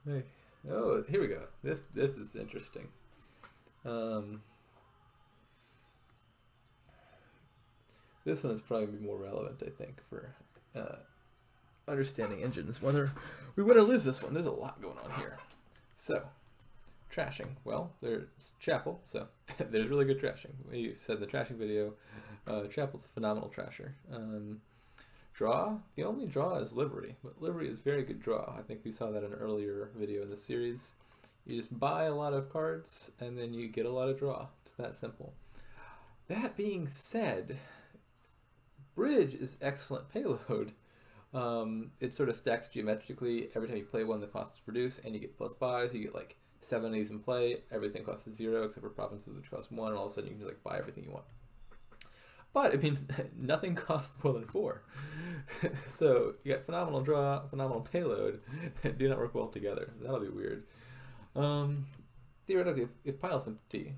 Hey. Oh, here we go. This is interesting. Um, this one is probably be more relevant, I think, for uh, understanding engines. Whether we win or lose this one, there's a lot going on here. So, trashing. Well, there's Chapel, so there's really good trashing. We said in the trashing video, Chapel's a phenomenal trasher. Draw, the only draw is Livery, but Livery is very good draw. I think we saw that in an earlier video in the series. You just buy a lot of cards, and then you get a lot of draw. It's that simple. That being said, Bridge is excellent payload. It sort of stacks geometrically. Every time you play one, the costs reduce, and you get plus buys. You get like 7 of these in play. Everything costs 0 except for provinces, which cost 1, and all of a sudden you can just like buy everything you want. But it means nothing costs more than 4. So you got phenomenal draw, phenomenal payload, do not work well together. That'll be weird. Theoretically, if pile's empty,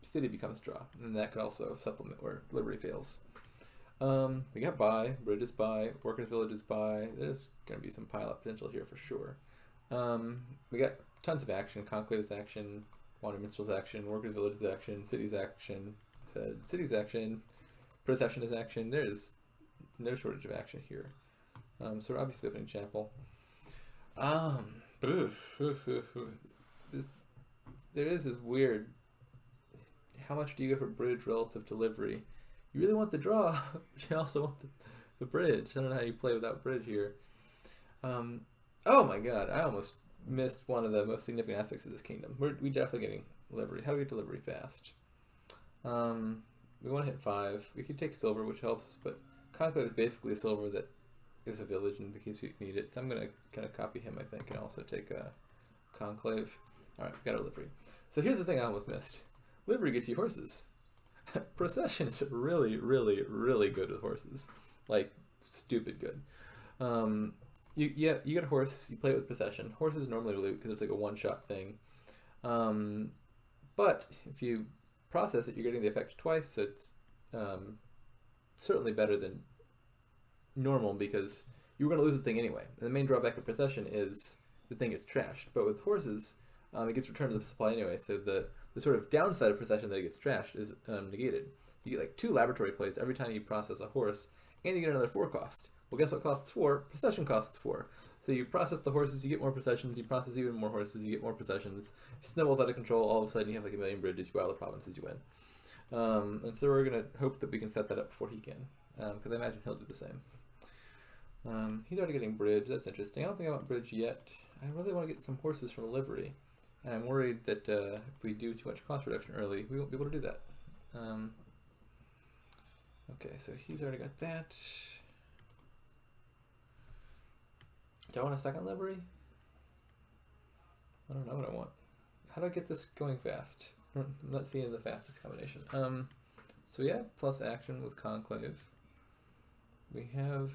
city becomes draw, and that could also supplement where Liberty fails. We got buy, Bridge is buy, Workers Village is buy. There's going to be some pile up potential here for sure. We got tons of action. Conclave's action, Wander Minstrel's action, Workers Village's action, City's action, City's action, Procession is action. There's no shortage of action here. So we're obviously opening Chapel. There is this weird, how much do you go for Bridge relative to Livery? You really want the draw, but you also want the Bridge. I don't know how you play without Bridge here. Oh my god, I almost missed one of the most significant aspects of this kingdom. We're definitely getting Livery. How do we get to Livery fast? We want to hit 5. We could take silver, which helps, but Conclave is basically a silver that is a village in the case we need it. So I'm going to kind of copy him, I think, and also take a Conclave. Alright, we got our Livery. So here's the thing I almost missed. Livery gets you horses. Procession is really, really, really good with horses. Like, stupid good. You get a horse, you play it with Procession. Horses normally loot because it's like a one-shot thing. But if you process it, you're getting the effect twice, so it's certainly better than normal because you were going to lose the thing anyway. And the main drawback of Procession is the thing gets trashed. But with horses, it gets returned to the supply anyway, so the sort of downside of Procession that it gets trashed is negated. You get like 2 laboratory plays every time you process a horse, and you get another 4 cost. Well, guess what costs 4? Procession costs 4. So you process the horses, you get more processions, you process even more horses, you get more processions. Snowballs out of control, all of a sudden you have like a million bridges, you buy all the provinces, you win. And so we're going to hope that we can set that up before he can, because I imagine he'll do the same. He's already getting bridge, that's interesting. I don't think I want bridge yet. I really want to get some horses from a livery. And I'm worried that if we do too much cost reduction early, we won't be able to do that. Okay, so he's already got that. Do I want a second livery? I don't know what I want. How do I get this going fast? I'm not seeing the fastest combination. So we have plus action with Conclave. We have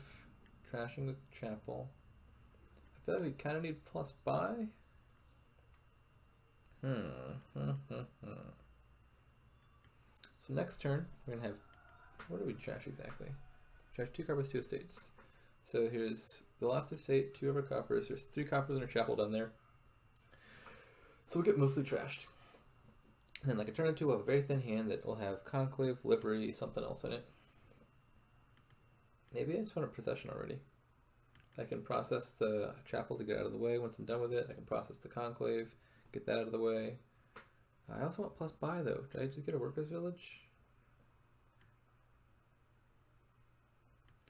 trashing with Chapel. I feel like we kind of need plus buy. So next turn, we're going to have, what do we trash exactly? Trash 2 coppers, 2 estates. So here's the last estate, 2 of our coppers. There's 3 coppers in our chapel down there. So we'll get mostly trashed. And then like a turn or 2, we'll have a very thin hand that will have Conclave, Livery, something else in it. Maybe I just want a Procession already. I can process the chapel to get out of the way. Once I'm done with it, I can process the Conclave, get that out of the way. I also want plus buy though. Did I just get a workers village?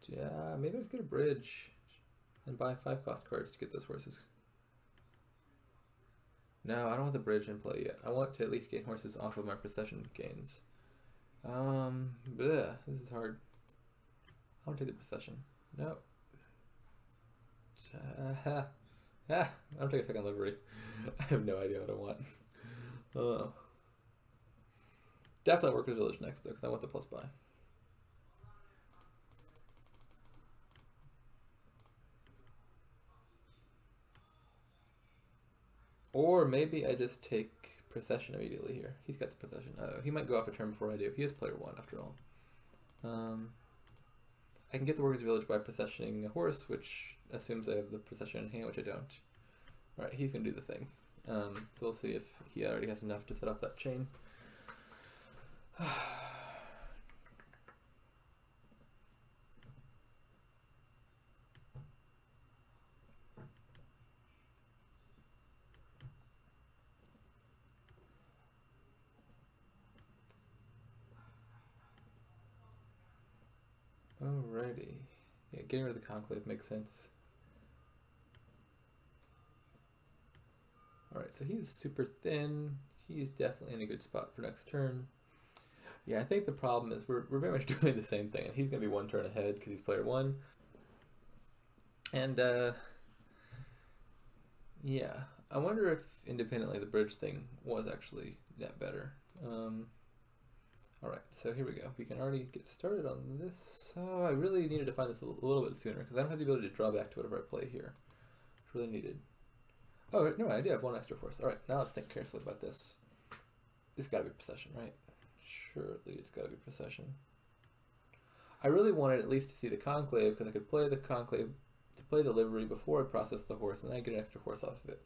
Yeah, maybe I just get a bridge and buy 5 cost cards to get those horses. No, I don't want the bridge in play yet. I want to at least gain horses off of my procession gains. This is hard. I want to take the procession. No. I'll take a second livery. I have no idea what I want. Definitely workers village next though, because I want the plus buy. Or maybe I just take Procession immediately here. He's got the Procession. He might go off a turn before I do. He is player 1 after all. I can get the Workers' Village by Processioning a horse, which assumes I have the Procession in hand, which I don't. Alright, he's going to do the thing. So we'll see if he already has enough to set up that chain. Alrighty. Yeah, getting rid of the conclave makes sense. Alright, so he's super thin. He's definitely in a good spot for next turn. Yeah, I think the problem is we're very much doing the same thing, and he's going to be one turn ahead because he's player 1. And, yeah, I wonder if independently the bridge thing was actually that better. Alright, so here we go. We can already get started on this. Oh, I really needed to find this a little bit sooner because I don't have the ability to draw back to whatever I play here. It's really needed. Oh, no, I do have one extra force. Alright, now let's think carefully about this. This got to be Procession, right? Surely it's got to be Procession. I really wanted at least to see the Conclave because I could play the Conclave to play the livery before I process the horse, and then I get an extra horse off of it.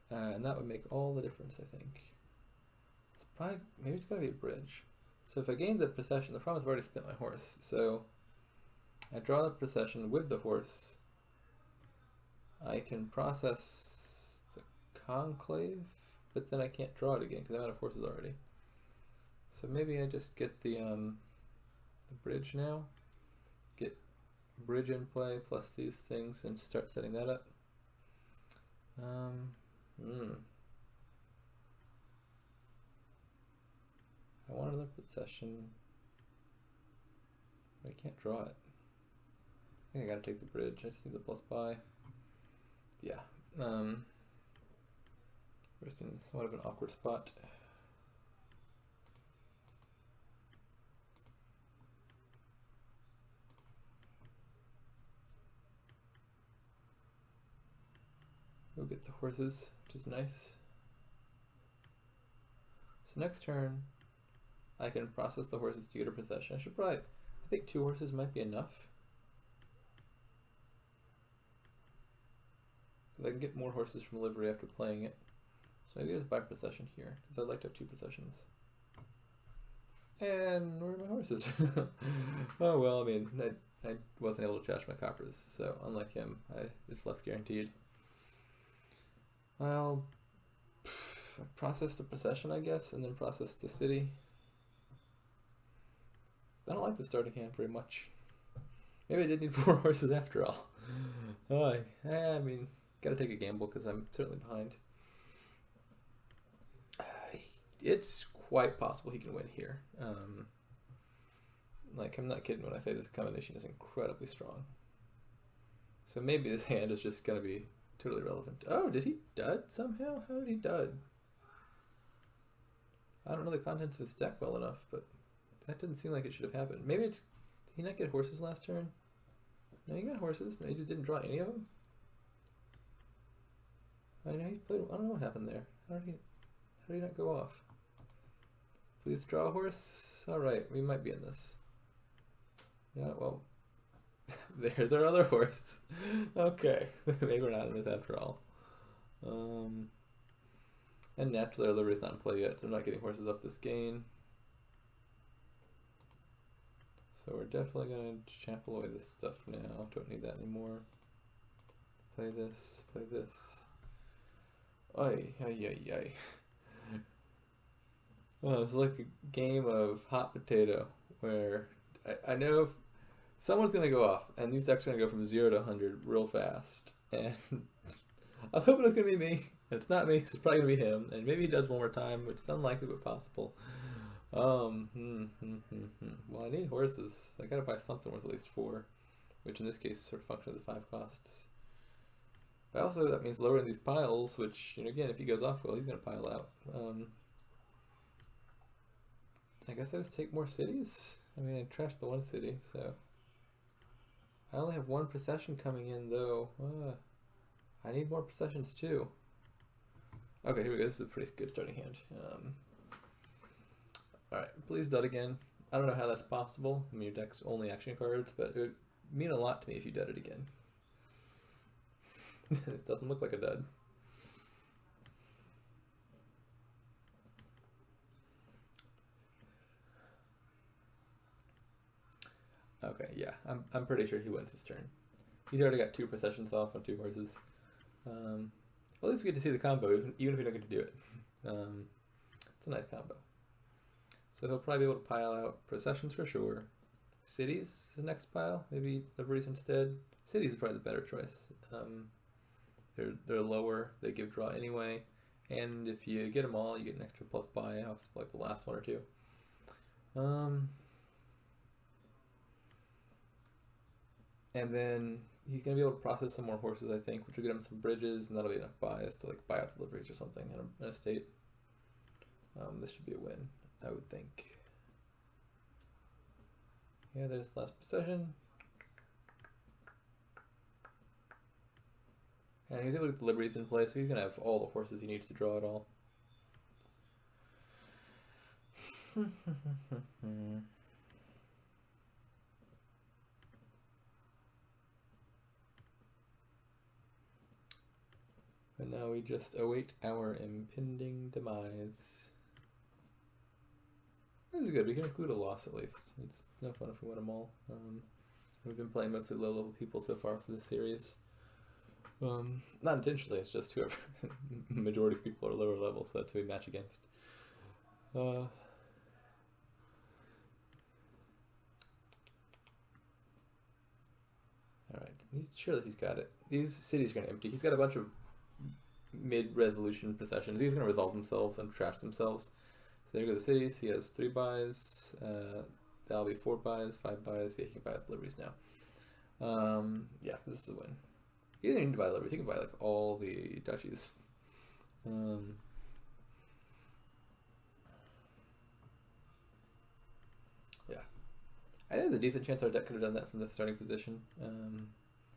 And that would make all the difference, I think. It's probably, maybe it's got to be a bridge. So if I gain the Procession, the problem is I've already spent my horse. So I draw the Procession with the horse. I can process the Conclave, but then I can't draw it again because I'm out of horses already. So maybe I just get the bridge now. Get bridge in play plus these things and start setting that up. I want another Procession, but I can't draw it. I think I gotta take the bridge. I just need the plus buy. Yeah. We're just in somewhat of an awkward spot. We'll get the horses, which is nice. So next turn, I can process the horses to get a Procession. I should probably, I think 2 horses might be enough. Because I can get more horses from livery after playing it. So maybe I just buy Procession here, because I'd like to have 2 Processions. And where are my horses? Oh well, I mean, I wasn't able to trash my coppers, so unlike him, it's less guaranteed. Well, process the Procession, I guess, and then process the city. I don't like the starting hand very much. Maybe I did need 4 horses after all. I mean, gotta take a gamble because I'm certainly behind. It's quite possible he can win here. Like, I'm not kidding when I say this combination is incredibly strong. So maybe this hand is just gonna be totally relevant. Oh, did he dud somehow? How did he dud? I don't know the contents of his deck well enough, but that didn't seem like it should have happened. Maybe it's... Did he not get horses last turn? No, he got horses. No, he just didn't draw any of them. I know he played... I don't know what happened there. How did he not go off? Please draw a horse. Alright, we might be in this. Yeah, well... There's our other horse. Okay, maybe we're not in this after all. And naturally our livery's not in play yet, so I'm not getting horses off this gain. So we're definitely going to chapel away this stuff now. Don't need that anymore. Play this, play this. Ay, ay, ay, ay. Oh, it's like a game of hot potato where I know someone's going to go off, and these decks are going to go from 0 to 100 real fast. And I was hoping it was going to be me, and it's not me, so it's probably going to be him. And maybe he does one more time, which is unlikely but possible. Well, I need horses. I gotta buy something worth at least 4, which in this case is sort of function of the 5 costs. But also that means lowering these piles, which, you know, again, if he goes off well, he's gonna pile out. I guess I just take more cities. I mean, I trashed the 1 city, so I only have 1 Procession coming in though. I need more Processions too. Okay, here we go. This is a pretty good starting hand. Alright, please dud again. I don't know how that's possible. I mean, your deck's only action cards, but it would mean a lot to me if you dud it again. This doesn't look like a dud. Okay, yeah, I'm pretty sure he wins his turn. He's already got 2 processions off on 2 horses. Well, at least we get to see the combo, even if we don't get to do it. It's a nice combo. So he'll probably be able to pile out processions for sure. Cities is the next pile. Maybe liveries instead. Cities is probably the better choice. They're lower. They give draw anyway, and if you get them all, you get an extra plus buy off like the last one or two. And then he's gonna be able to process some more horses, I think, which will get him some bridges, and that'll be enough buys to like buy out the liveries or something in a state. This should be a win, I would think. Yeah, there's last procession. And he's able to get the liveries in place, so he's gonna have all the horses he needs to draw it all. And now we just await our impending demise. This is good. We can include a loss at least. It's no fun if we win them all. We've been playing mostly low-level people so far for this series. Not intentionally, it's just whoever. The majority of people are lower level, so that's who we match against. Alright, he's sure that he's got it. These cities are going to empty. He's got a bunch of mid-resolution processions. These are going to resolve themselves and trash themselves. So there go the cities. He has 3 buys. That'll be 4 buys, 5 buys. Yeah, he can buy the liveries now. Yeah, this is a win. He doesn't need to buy liveries. He can buy like all the duchies. Yeah, I think there's a decent chance our deck could have done that from the starting position.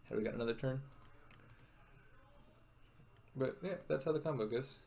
Had we got another turn? But yeah, that's how the combo goes.